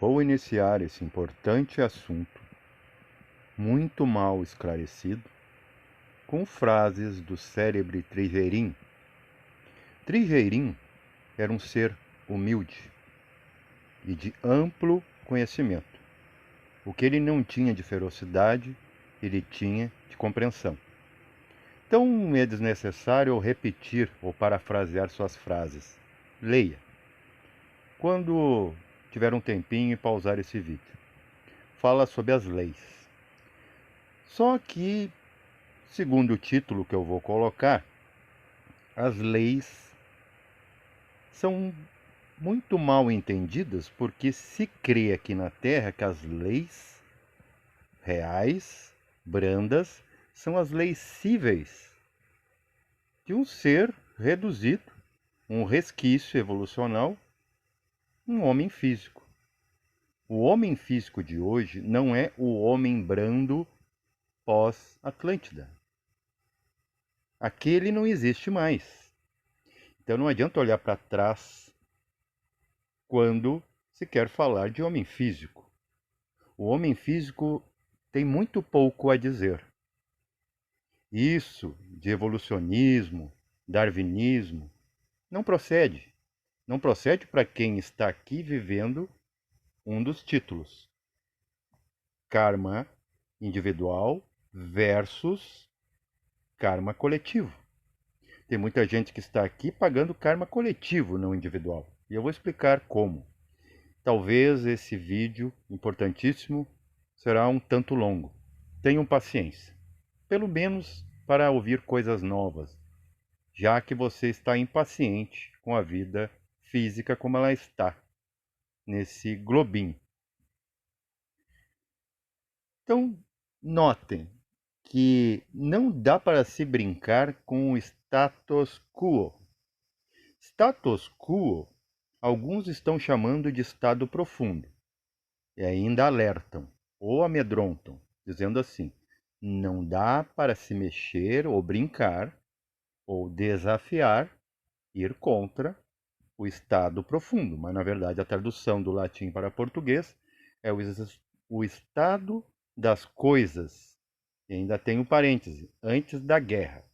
Vou iniciar esse importante assunto, muito mal esclarecido, com frases do célebre Trigeirim. Trigeirim era um ser humilde e de amplo conhecimento. O que ele não tinha de ferocidade, ele tinha de compreensão. Então é desnecessário repetir ou parafrasear suas frases. Leia. Quando tiver um tempinho e pausar esse vídeo. Fala sobre as leis. Só que, segundo o título que eu vou colocar, as leis são muito mal entendidas porque se crê aqui na Terra que as leis reais, brandas, são as leis cíveis de um ser reduzido, um resquício evolucional, um homem físico. O homem físico de hoje não é o homem brando pós-Atlântida. Aquele não existe mais. Então não adianta olhar para trás quando se quer falar de homem físico. O homem físico tem muito pouco a dizer. Isso de evolucionismo, darwinismo, não procede. Não procede para quem está aqui vivendo um dos títulos. Karma individual versus karma coletivo. Tem muita gente que está aqui pagando karma coletivo, não individual. E eu vou explicar como. Talvez esse vídeo, importantíssimo, será um tanto longo. Tenham paciência, pelo menos para ouvir coisas novas, já que você está impaciente com a vida física como ela está, nesse globinho. Então, notem que não dá para se brincar com o status quo. Status quo, alguns estão chamando de estado profundo. E ainda alertam ou amedrontam, dizendo assim: não dá para se mexer ou brincar ou desafiar, ir contra o estado profundo. Mas, na verdade, a tradução do latim para português é o estado das coisas. E ainda tem um parêntese, antes da guerra.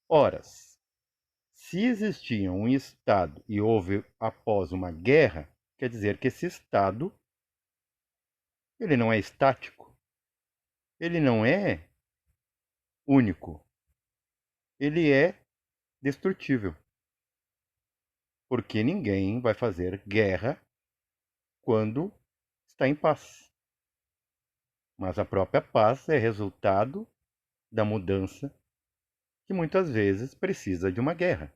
Ora, se existia um estado e houve após uma guerra, quer dizer que esse estado ele não é estático, ele não é único, ele é destrutível. Porque ninguém vai fazer guerra quando está em paz. Mas a própria paz é resultado da mudança que muitas vezes precisa de uma guerra.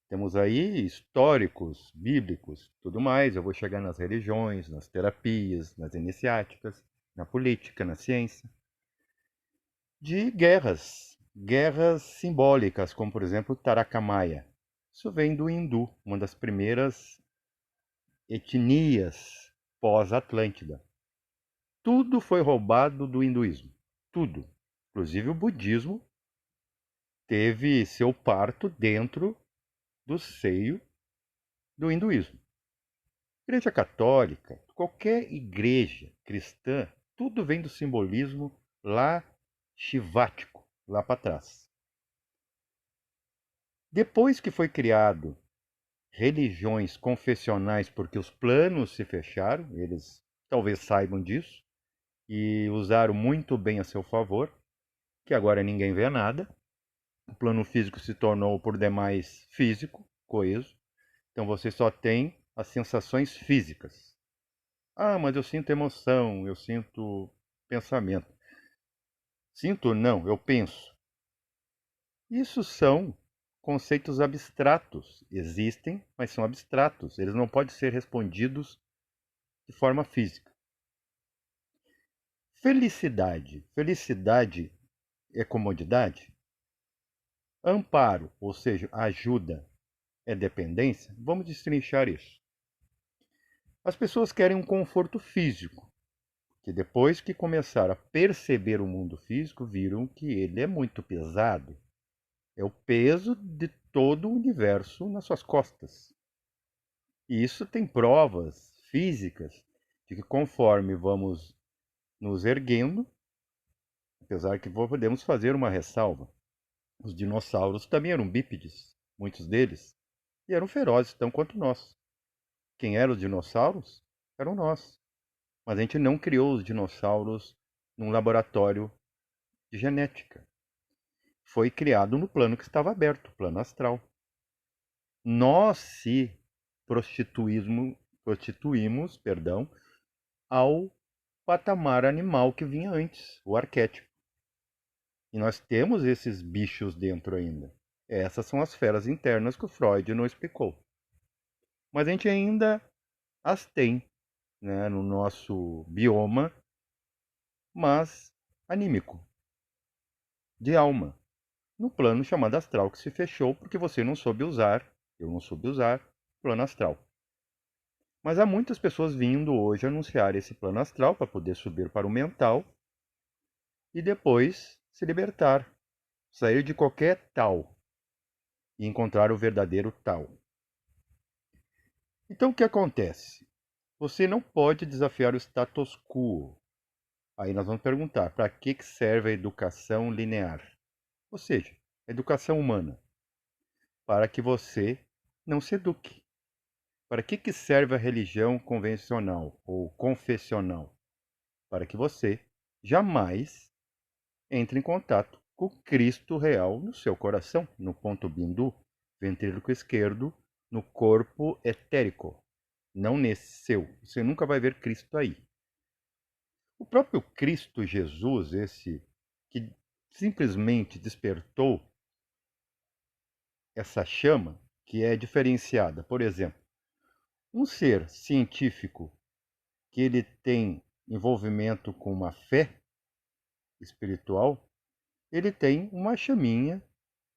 Temos aí históricos, bíblicos, tudo mais. Eu vou chegar nas religiões, nas terapias, nas iniciáticas, na política, na ciência. De guerras, guerras simbólicas, como por exemplo Tarakamaia. Isso vem do hindu, uma das primeiras etnias pós-Atlântida. Tudo foi roubado do hinduísmo, tudo. Inclusive o budismo teve seu parto dentro do seio do hinduísmo. Igreja católica, qualquer igreja cristã, tudo vem do simbolismo lá shivático, lá para trás. Depois que foi criado religiões confessionais, porque os planos se fecharam, eles talvez saibam disso, e usaram muito bem a seu favor, que agora ninguém vê nada. O plano físico se tornou por demais físico, coeso. Então você só tem as sensações físicas. Ah, mas eu sinto emoção, eu sinto pensamento. Sinto não, eu penso. Isso são conceitos abstratos. Existem, mas são abstratos. Eles não podem ser respondidos de forma física. Felicidade. Felicidade é comodidade? Amparo, ou seja, ajuda, é dependência? Vamos destrinchar isso. As pessoas querem um conforto físico, que depois que começaram a perceber o mundo físico, viram que ele é muito pesado. É o peso de todo o universo nas suas costas. E isso tem provas físicas de que conforme vamos nos erguendo, apesar que podemos fazer uma ressalva, os dinossauros também eram bípedes, muitos deles, e eram ferozes, tão quanto nós. Quem eram os dinossauros? Eram nós. Mas a gente não criou os dinossauros num laboratório de genética. Foi criado no plano que estava aberto, plano astral. Nós se prostituímos, ao patamar animal que vinha antes, o arquétipo. E nós temos esses bichos dentro ainda. Essas são as feras internas que o Freud não explicou. Mas a gente ainda as tem, né, no nosso bioma, mas anímico, de alma, no plano chamado astral, que se fechou porque você não soube usar, eu não soube usar, plano astral. Mas há muitas pessoas vindo hoje anunciar esse plano astral para poder subir para o mental e depois se libertar, sair de qualquer tal e encontrar o verdadeiro tal. Então o que acontece? Você não pode desafiar o status quo. Aí nós vamos perguntar, para que serve a educação linear? Ou seja, a educação humana. Para que você não se eduque. Para que serve a religião convencional ou confessional? Para que você jamais entre em contato com o Cristo real no seu coração, no ponto bindu, ventríloco esquerdo, no corpo etérico, não nesse seu. Você nunca vai ver Cristo aí. O próprio Cristo Jesus, esse que simplesmente despertou essa chama, que é diferenciada. Por exemplo, um ser científico que ele tem envolvimento com uma fé espiritual, ele tem uma chaminha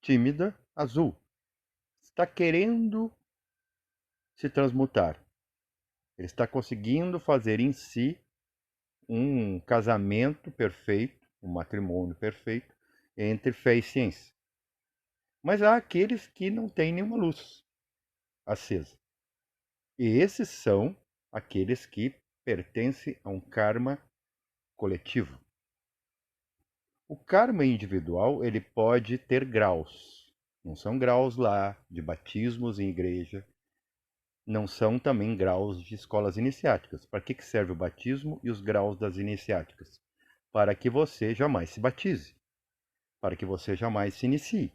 tímida azul. Está querendo se transmutar. Ele está conseguindo fazer em si um casamento perfeito, um matrimônio perfeito entre fé e ciência. Mas há aqueles que não têm nenhuma luz acesa. E esses são aqueles que pertencem a um karma coletivo. O karma individual, ele pode ter graus. Não são graus lá de batismos em igreja, não são também graus de escolas iniciáticas. Para que serve o batismo e os graus das iniciáticas? Para que você jamais se batize, para que você jamais se inicie.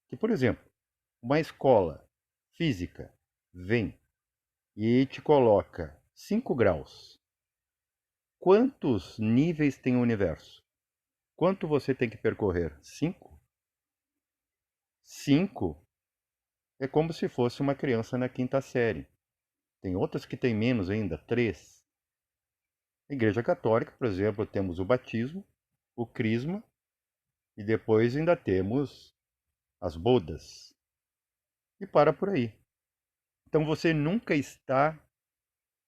Que, por exemplo, uma escola física vem e te coloca 5 graus. Quantos níveis tem o universo? Quanto você tem que percorrer? 5? 5 é como se fosse uma criança na quinta série. Tem outras que têm menos ainda, 3. Na Igreja Católica, por exemplo, temos o batismo, o crisma e depois ainda temos as bodas. E para por aí. Então você nunca está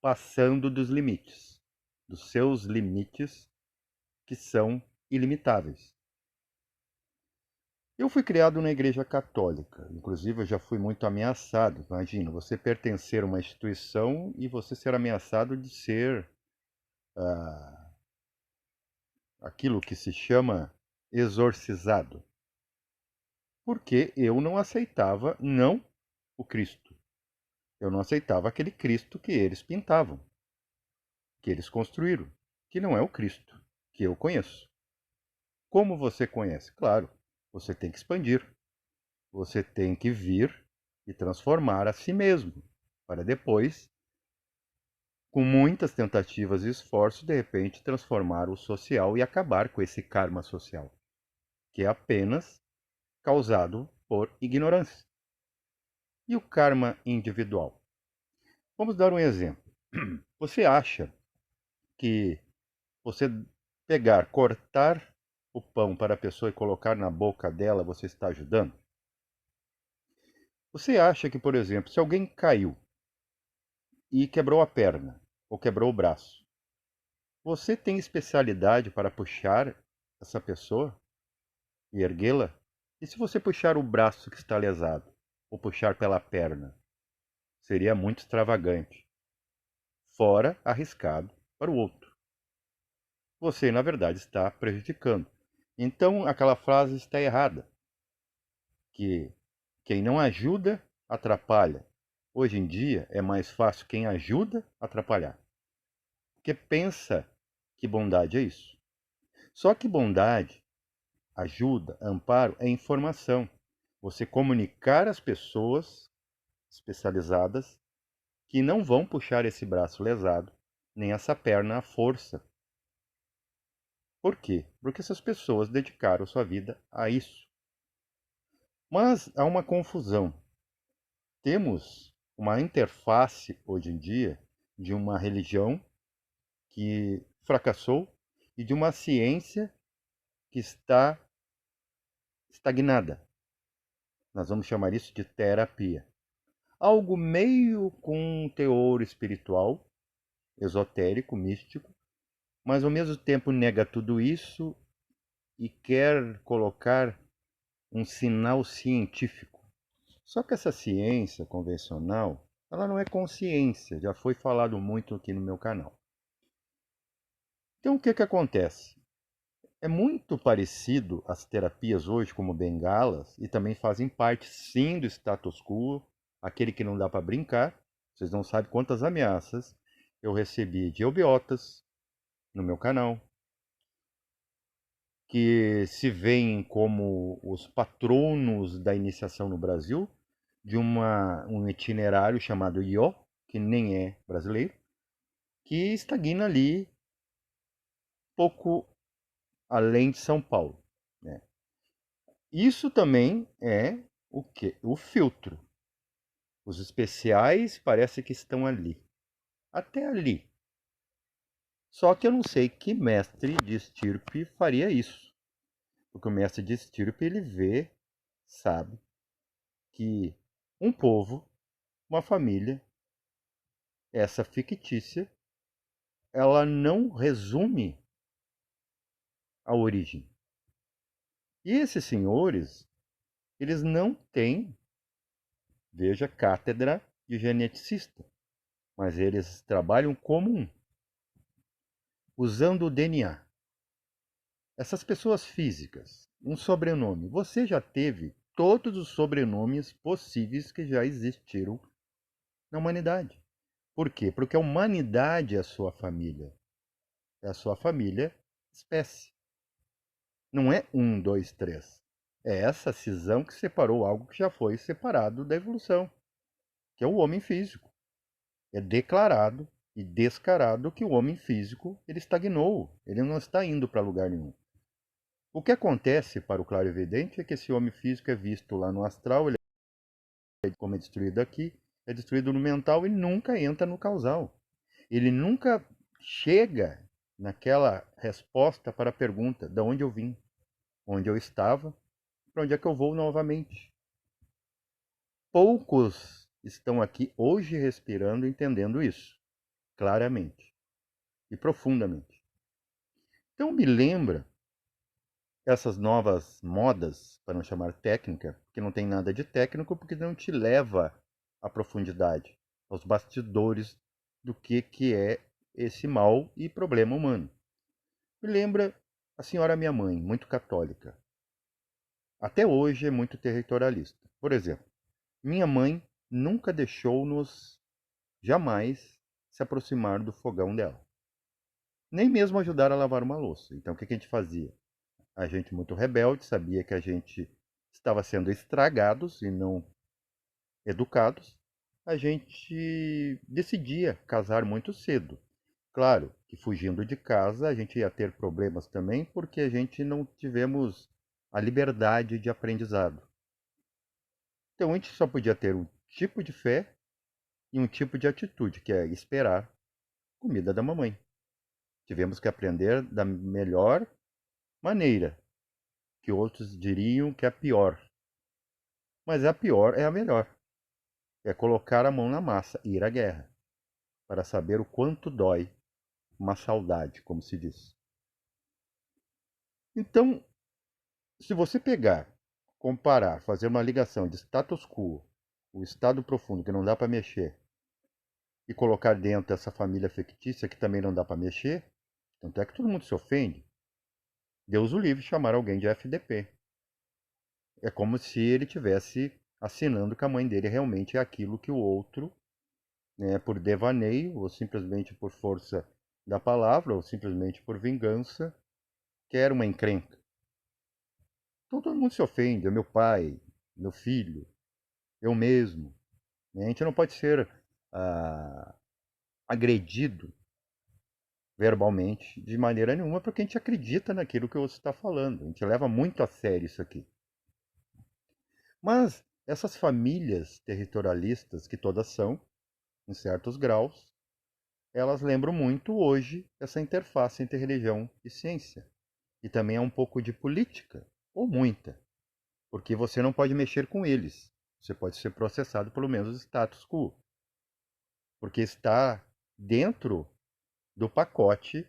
passando dos limites, dos seus limites que são ilimitáveis. Eu fui criado na Igreja Católica, inclusive eu já fui muito ameaçado. Imagina, você pertencer a uma instituição e você ser ameaçado de ser aquilo que se chama exorcizado. Porque eu não aceitava, não o Cristo. Eu não aceitava aquele Cristo que eles pintavam, que eles construíram, que não é o Cristo que eu conheço. Como você conhece? Claro, você tem que expandir. Você tem que vir e transformar a si mesmo, para depois, com muitas tentativas e esforços, de repente transformar o social e acabar com esse karma social, que é apenas causado por ignorância. E o karma individual? Vamos dar um exemplo. Você acha que você pegar, cortar o pão para a pessoa e colocar na boca dela, você está ajudando? Você acha que, por exemplo, se alguém caiu e quebrou a perna ou quebrou o braço, você tem especialidade para puxar essa pessoa e erguê-la? E se você puxar o braço que está lesado ou puxar pela perna, Seria muito extravagante, fora arriscado para o outro. Você, na verdade, está prejudicando. Então, aquela frase está errada, que quem não ajuda, atrapalha. Hoje em dia, é mais fácil quem ajuda atrapalhar. Porque pensa que bondade é isso. Só que bondade, ajuda, amparo é informação. Você comunicar às pessoas especializadas que não vão puxar esse braço lesado, nem essa perna à força. Por quê? Porque essas pessoas dedicaram sua vida a isso. Mas há uma confusão. Temos uma interface hoje em dia de uma religião que fracassou e de uma ciência que está estagnada. Nós vamos chamar isso de terapia. Algo meio com um teor espiritual, esotérico, místico, mas ao mesmo tempo nega tudo isso e quer colocar um sinal científico. Só que essa ciência convencional, ela não é consciência, já foi falado muito aqui no meu canal. Então o que acontece? É muito parecido as terapias hoje como bengalas e também fazem parte sim do status quo, aquele que não dá para brincar. Vocês não sabem quantas ameaças eu recebi de eubiotas no meu canal, que se veem como os patronos da iniciação no Brasil, de um itinerário chamado IO, que nem é brasileiro, que estagna ali pouco além de São Paulo, né? Isso também é o quê? O filtro. Os especiais parece que estão ali. Até ali. Só que eu não sei que mestre de estirpe faria isso. Porque o mestre de estirpe, ele vê, sabe, que um povo, uma família, essa fictícia, ela não resume a origem. E esses senhores, eles não têm, veja, cátedra de geneticista, mas eles trabalham como um, usando o DNA. Essas pessoas físicas, um sobrenome. Você já teve todos os sobrenomes possíveis que já existiram na humanidade. Por quê? Porque a humanidade é a sua família. É a sua família espécie. Não é um, dois, três. É essa cisão que separou algo que já foi separado da evolução, que é o homem físico. É declarado e descarado que o homem físico ele estagnou, ele não está indo para lugar nenhum. O que acontece para o clarividente é que esse homem físico é visto lá no astral, ele é como é destruído aqui, é destruído no mental e nunca entra no causal. Ele nunca chega naquela resposta para a pergunta: de onde eu vim, onde eu estava, para onde é que eu vou novamente. Poucos estão aqui hoje respirando, entendendo isso claramente e profundamente. Então me lembra essas novas modas, para não chamar técnica, que não tem nada de técnico, porque não te leva à profundidade, aos bastidores do que é esse mal e problema humano. Me lembra a senhora minha mãe, muito católica. Até hoje é muito territorialista. Por exemplo, minha mãe nunca deixou-nos jamais se aproximar do fogão dela. Nem mesmo ajudar a lavar uma louça. Então o que a gente fazia? A gente muito rebelde, sabia que a gente estava sendo estragados e não educados. A gente decidia casar muito cedo. Claro que fugindo de casa a gente ia ter problemas também, porque a gente não tivemos a liberdade de aprendizado. Então a gente só podia ter um tipo de fé e um tipo de atitude, que é esperar comida da mamãe. Tivemos que aprender da melhor maneira, que outros diriam que é a pior. Mas a pior é a melhor. É colocar a mão na massa e ir à guerra, para saber o quanto dói uma saudade, como se diz. Então, se você pegar, comparar, fazer uma ligação de status quo, o estado profundo que não dá para mexer, e colocar dentro essa família fictícia que também não dá para mexer, tanto é que todo mundo se ofende. Deus o livre chamar alguém de FDP. É como se ele tivesse assinando que a mãe dele realmente é aquilo que o outro, né, por devaneio, ou simplesmente por força da palavra, ou simplesmente por vingança, quer uma encrenca. Então todo mundo se ofende, é meu pai, meu filho, eu mesmo. Né? A gente não pode ser agredido verbalmente de maneira nenhuma, porque a gente acredita naquilo que você está falando. A gente leva muito a sério isso aqui. Mas essas famílias territorialistas, que todas são, em certos graus, elas lembram muito hoje essa interface entre religião e ciência. E também é um pouco de política, ou muita, porque você não pode mexer com eles. Você pode ser processado pelo menos status quo, porque está dentro do pacote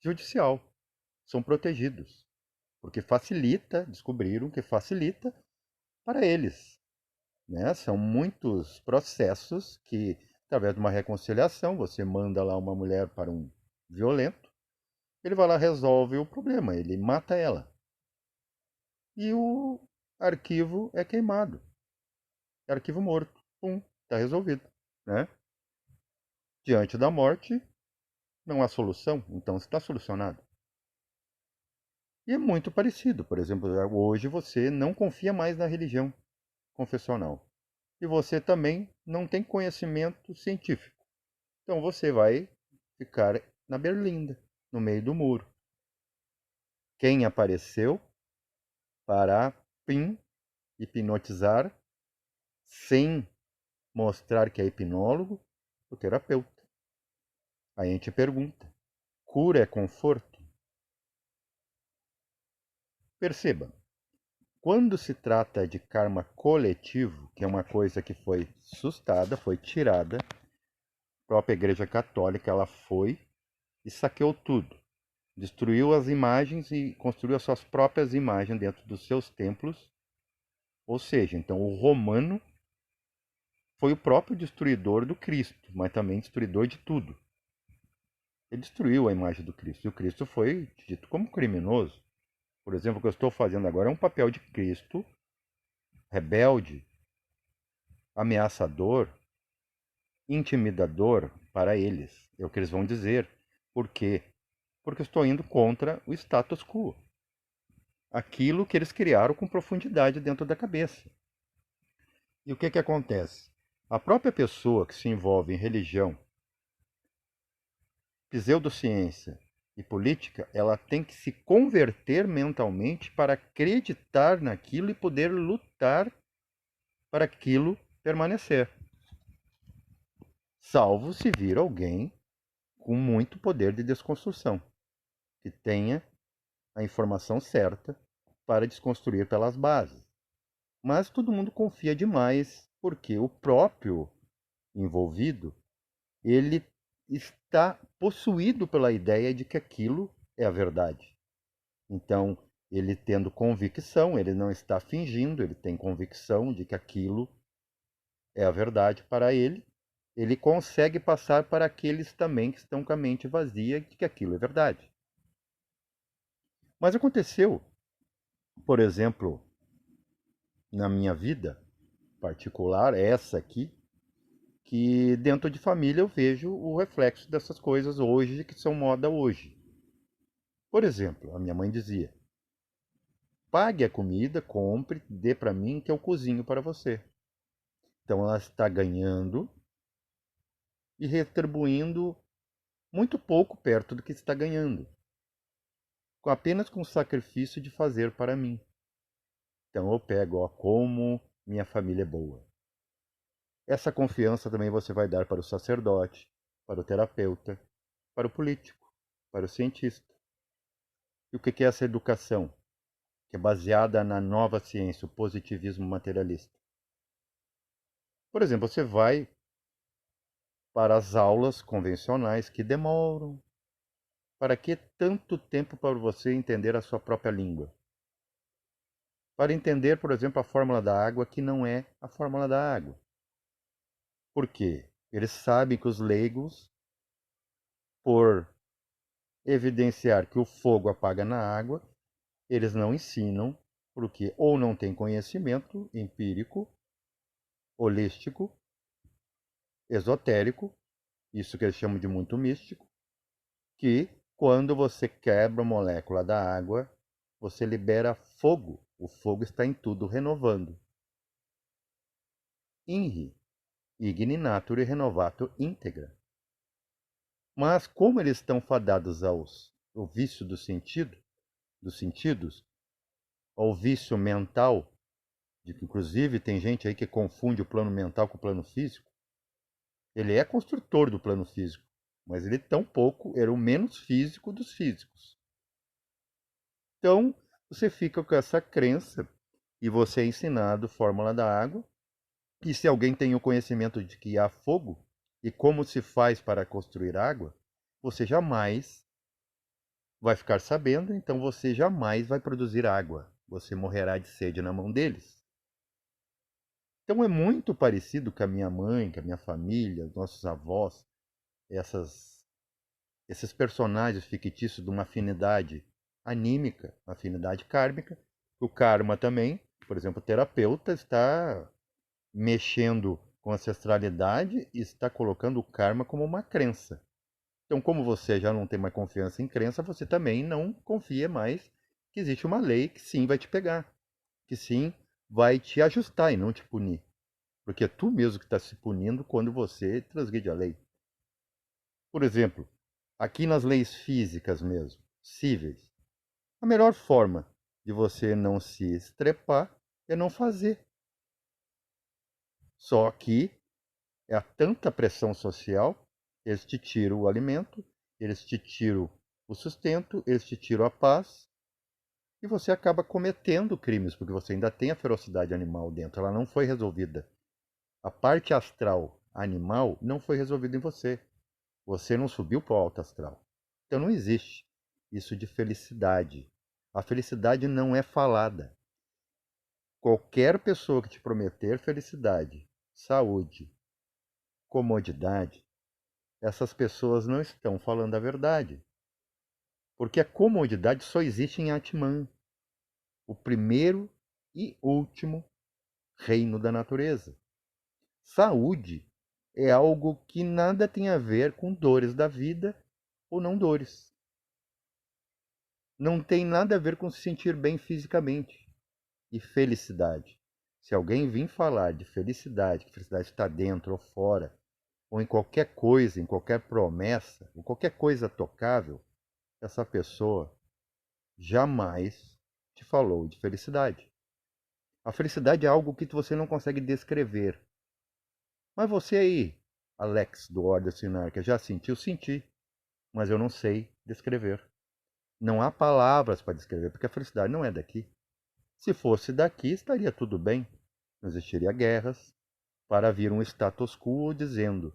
judicial. São protegidos, porque facilita, descobriram que facilita para eles. Né? São muitos processos que, através de uma reconciliação, você manda lá uma mulher para um violento, ele vai lá e resolve o problema, ele mata ela. E o arquivo é queimado. Arquivo morto. Pum, está resolvido. Né? Diante da morte, não há solução, então está solucionado. E é muito parecido. Por exemplo, hoje você não confia mais na religião confessional. E você também não tem conhecimento científico. Então você vai ficar na berlinda, no meio do muro. Quem apareceu para hipnotizar sem mostrar que é hipnólogo? O terapeuta. Aí a gente pergunta: cura é conforto? Perceba, quando se trata de karma coletivo, que é uma coisa que foi sustada, foi tirada, a própria Igreja Católica ela foi e saqueou tudo. Destruiu as imagens e construiu as suas próprias imagens dentro dos seus templos. Ou seja, então o romano foi o próprio destruidor do Cristo, mas também destruidor de tudo. Ele destruiu a imagem do Cristo. E o Cristo foi dito como criminoso. Por exemplo, o que eu estou fazendo agora é um papel de Cristo, rebelde, ameaçador, intimidador para eles. É o que eles vão dizer. Por quê? Porque eu estou indo contra o status quo. Aquilo que eles criaram com profundidade dentro da cabeça. E o que acontece? A própria pessoa que se envolve em religião, pseudociência e política, ela tem que se converter mentalmente para acreditar naquilo e poder lutar para aquilo permanecer. Salvo se vir alguém com muito poder de desconstrução, que tenha a informação certa para desconstruir pelas bases. Mas todo mundo confia demais, porque o próprio envolvido, ele está possuído pela ideia de que aquilo é a verdade. Então, ele tendo convicção, ele não está fingindo, ele tem convicção de que aquilo é a verdade para ele, ele consegue passar para aqueles também que estão com a mente vazia de que aquilo é verdade. Mas aconteceu, por exemplo, na minha vida particular, essa aqui, que dentro de família eu vejo o reflexo dessas coisas hoje, que são moda hoje. Por exemplo, a minha mãe dizia: pague a comida, compre, dê para mim que eu cozinho para você. Então ela está ganhando e retribuindo muito pouco perto do que está ganhando, apenas com o sacrifício de fazer para mim. Então eu pego, ó, como minha família é boa. Essa confiança também você vai dar para o sacerdote, para o terapeuta, para o político, para o cientista. E o que é essa educação? Que é baseada na nova ciência, o positivismo materialista. Por exemplo, você vai para as aulas convencionais que demoram. Para que tanto tempo para você entender a sua própria língua? para entender, por exemplo, a fórmula da água, que não é a fórmula da água. Por quê? Eles sabem que os leigos, por evidenciar que o fogo apaga na água, eles não ensinam, porque ou não têm conhecimento empírico, holístico, esotérico, isso que eles chamam de muito místico, que quando você quebra a molécula da água, você libera fogo. O fogo está em tudo renovando. INRI, igni natura renovator íntegra. Mas como eles estão fadados ao vício do sentido, dos sentidos, ao vício mental, de que inclusive tem gente aí que confunde o plano mental com o plano físico, ele é construtor do plano físico, mas ele tampouco era o menos físico dos físicos. Então, você fica com essa crença e você é ensinado fórmula da água, e se alguém tem o conhecimento de que há fogo e como se faz para construir água, você jamais vai ficar sabendo, então você jamais vai produzir água. Você morrerá de sede na mão deles. Então é muito parecido com a minha mãe, com a minha família, os nossos avós, esses personagens fictícios de uma afinidade anímica, uma afinidade kármica. O karma também, por exemplo, o terapeuta está mexendo com ancestralidade e está colocando o karma como uma crença. Então, como você já não tem mais confiança em crença, você também não confia mais que existe uma lei que sim vai te pegar, que sim vai te ajustar e não te punir. Porque é tu mesmo que está se punindo quando você transgride a lei. Por exemplo, aqui nas leis físicas mesmo, cíveis, a melhor forma de você não se estrepar é não fazer. Só que é tanta pressão social, eles te tiram o alimento, eles te tiram o sustento, eles te tiram a paz, e você acaba cometendo crimes, porque você ainda tem a ferocidade animal dentro, ela não foi resolvida. A parte astral animal não foi resolvida em você. Você não subiu para o alto astral. Então não existe isso de felicidade. A felicidade não é falada. Qualquer pessoa que te prometer felicidade, saúde, comodidade, essas pessoas não estão falando a verdade. Porque a comodidade só existe em Atman, o primeiro e último reino da natureza. Saúde é algo que nada tem a ver com dores da vida ou não dores. Não tem nada a ver com se sentir bem fisicamente. E felicidade. Se alguém vir falar de felicidade, que felicidade está dentro ou fora, ou em qualquer coisa, em qualquer promessa, ou qualquer coisa tocável, essa pessoa jamais te falou de felicidade. A felicidade é algo que você não consegue descrever. Mas você aí, Alex do Order Sinarca, já sentiu? Senti, mas eu não sei descrever. Não há palavras para descrever, porque a felicidade não é daqui. Se fosse daqui, estaria tudo bem. Não existiria guerras, para vir um status quo dizendo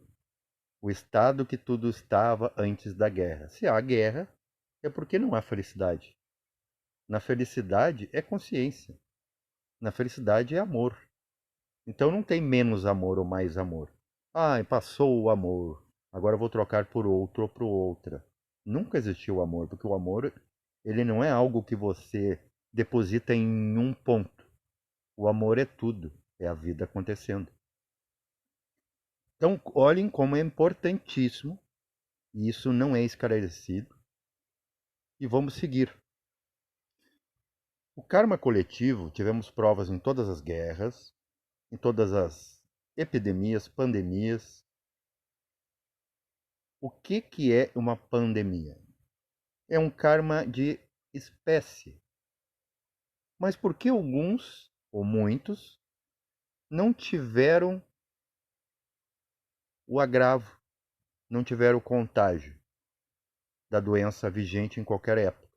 o estado que tudo estava antes da guerra. Se há guerra, é porque não há felicidade. Na felicidade é consciência. Na felicidade é amor. Então não tem menos amor ou mais amor. Ah, passou o amor. Agora eu vou trocar por outro ou por outra. Nunca existiu o amor, porque o amor ele não é algo que você deposita em um ponto. O amor é tudo, é a vida acontecendo. Então, olhem como é importantíssimo, e isso não é esclarecido, e vamos seguir. O karma coletivo, tivemos provas em todas as guerras, em todas as epidemias, pandemias. O que é uma pandemia? É um karma de espécie. Mas por que alguns, ou muitos, não tiveram o agravo, não tiveram o contágio da doença vigente em qualquer época?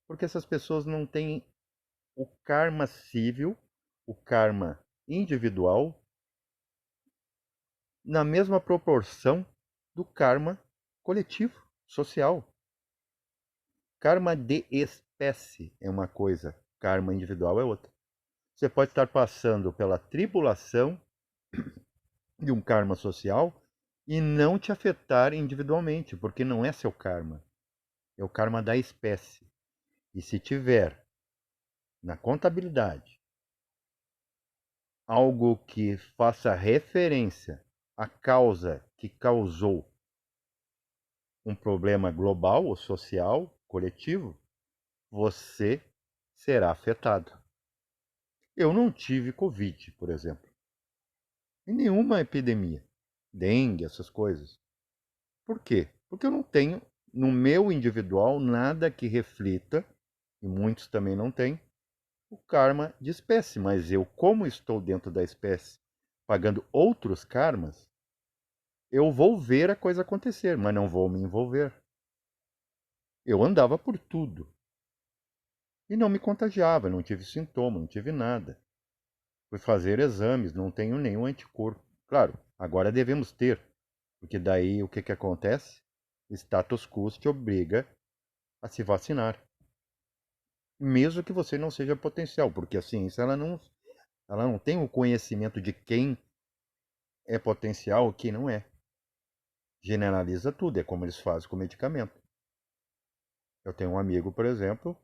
Porque essas pessoas não têm o karma civil, o karma individual, na mesma proporção do karma coletivo, social. Karma de espécie é uma coisa, karma individual é outra. Você pode estar passando pela tribulação de um karma social e não te afetar individualmente, porque não é seu karma, é o karma da espécie. E se tiver na contabilidade algo que faça referência à causa que causou um problema global ou social, coletivo, você será afetado. Eu não tive Covid, por exemplo, e nenhuma epidemia, dengue, essas coisas. Por quê? Porque eu não tenho, no meu individual, nada que reflita, e muitos também não têm, o karma de espécie. Mas eu, como estou dentro da espécie, pagando outros karmas, eu vou ver a coisa acontecer, mas não vou me envolver. Eu andava por tudo e não me contagiava, não tive sintoma, não tive nada. Fui fazer exames, não tenho nenhum anticorpo. Claro, agora devemos ter, porque daí o que, que acontece? O status quo te obriga a se vacinar. Mesmo que você não seja potencial, porque a ciência ela não tem o conhecimento de quem é potencial e quem não é. Generaliza tudo, é como eles fazem com medicamento. Eu tenho um amigo, por exemplo,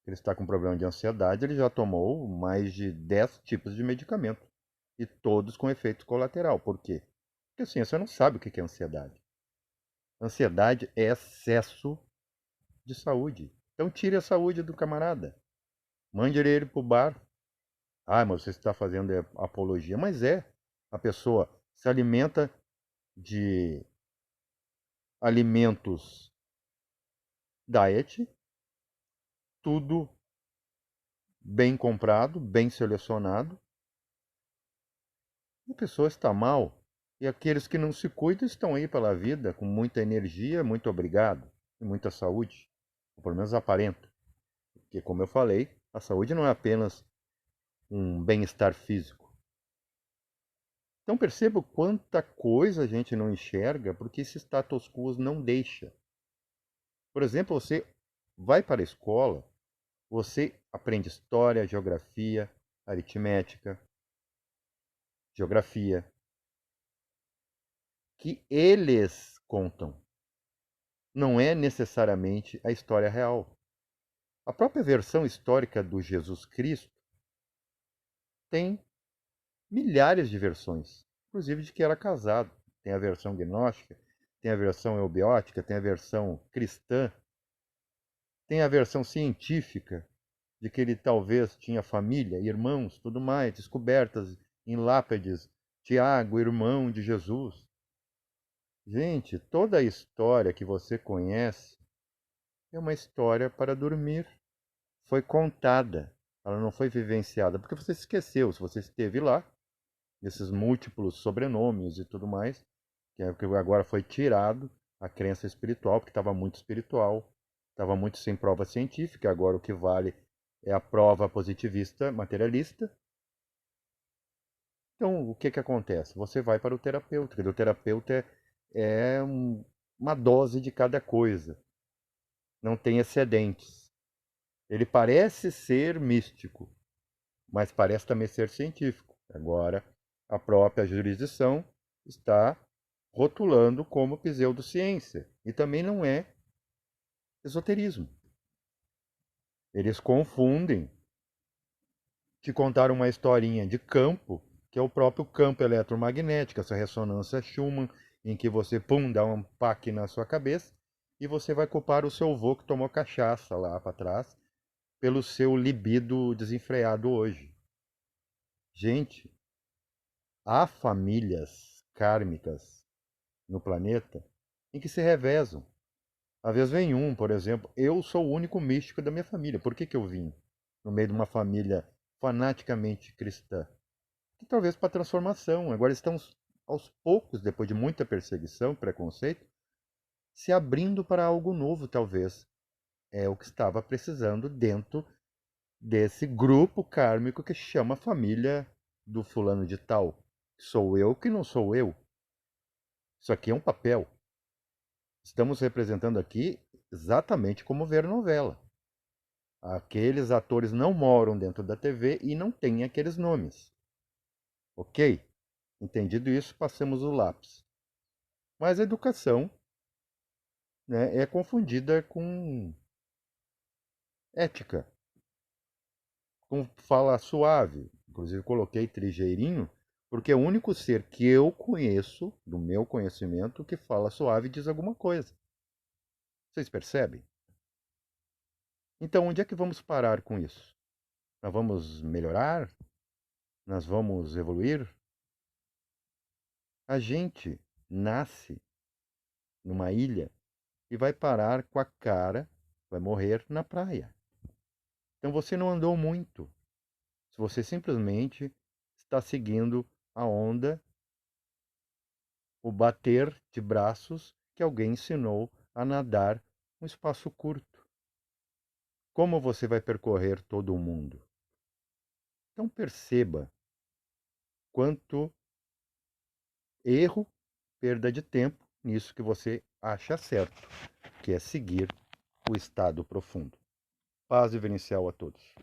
ele está com problema de ansiedade, ele já tomou mais de 10 tipos de medicamento. E todos com efeito colateral. Por quê? Porque a ciência não sabe o que é ansiedade. Ansiedade é excesso de saúde. Então tire a saúde do camarada. Mande ele para o bar. Ah, mas você está fazendo apologia. Mas é. A pessoa se alimenta de alimentos diet, tudo bem comprado, bem selecionado. A pessoa está mal. E aqueles que não se cuidam estão aí pela vida com muita energia, muito obrigado, e muita saúde. Ou pelo menos aparenta. Porque, como eu falei, a saúde não é apenas um bem-estar físico. Então perceba quanta coisa a gente não enxerga porque esse status quo não deixa. Por exemplo, você vai para a escola, você aprende história, geografia, aritmética, geografia, que eles contam. Não é necessariamente a história real. A própria versão histórica do Jesus Cristo tem milhares de versões, inclusive de que era casado. Tem a versão gnóstica, tem a versão eubiótica, tem a versão cristã, tem a versão científica de que ele talvez tinha família, irmãos, tudo mais, descobertas em lápides, Tiago, irmão de Jesus. Gente, toda a história que você conhece é uma história para dormir. Foi contada, ela não foi vivenciada, porque você esqueceu, se você esteve lá, esses múltiplos sobrenomes e tudo mais, que agora foi tirado a crença espiritual, porque estava muito espiritual, estava muito sem prova científica, agora o que vale é a prova positivista materialista. Então, o que, que acontece? Você vai para o terapeuta, o terapeuta uma dose de cada coisa, não tem excedentes. Ele parece ser místico, mas parece também ser científico. Agora, a própria jurisdição está rotulando como pseudociência. E também não é esoterismo. Eles confundem te contar uma historinha de campo, que é o próprio campo eletromagnético, essa ressonância Schumann, em que você, pum, dá um paque na sua cabeça, e você vai culpar o seu avô que tomou cachaça lá para trás, pelo seu libido desenfreado hoje. Gente, há famílias kármicas no planeta em que se revezam. Às vezes vem um, por exemplo, eu sou o único místico da minha família. Por que, que eu vim no meio de uma família fanaticamente cristã? Que talvez para transformação. Agora estamos aos poucos, depois de muita perseguição, preconceito, se abrindo para algo novo, talvez. É o que estava precisando dentro desse grupo kármico que chama família do fulano de tal. Sou eu que não sou eu. Isso aqui é um papel. Estamos representando aqui exatamente como ver novela. Aqueles atores não moram dentro da TV e não têm aqueles nomes. Ok? Entendido isso, passemos o lápis. Mas a educação, né, é confundida com ética, com fala suave. Inclusive coloquei trigeirinho, porque é o único ser que eu conheço, do meu conhecimento, que fala suave e diz alguma coisa. Vocês percebem? Então, onde é que vamos parar com isso? Nós vamos melhorar? Nós vamos evoluir? A gente nasce numa ilha e vai parar com a cara, vai morrer na praia. Então você não andou muito. Se você simplesmente está seguindo a onda, o bater de braços que alguém ensinou a nadar um espaço curto. Como você vai percorrer todo o mundo? Então perceba quanto erro, perda de tempo nisso que você acha certo, que é seguir o estado profundo. Paz vivencial a todos.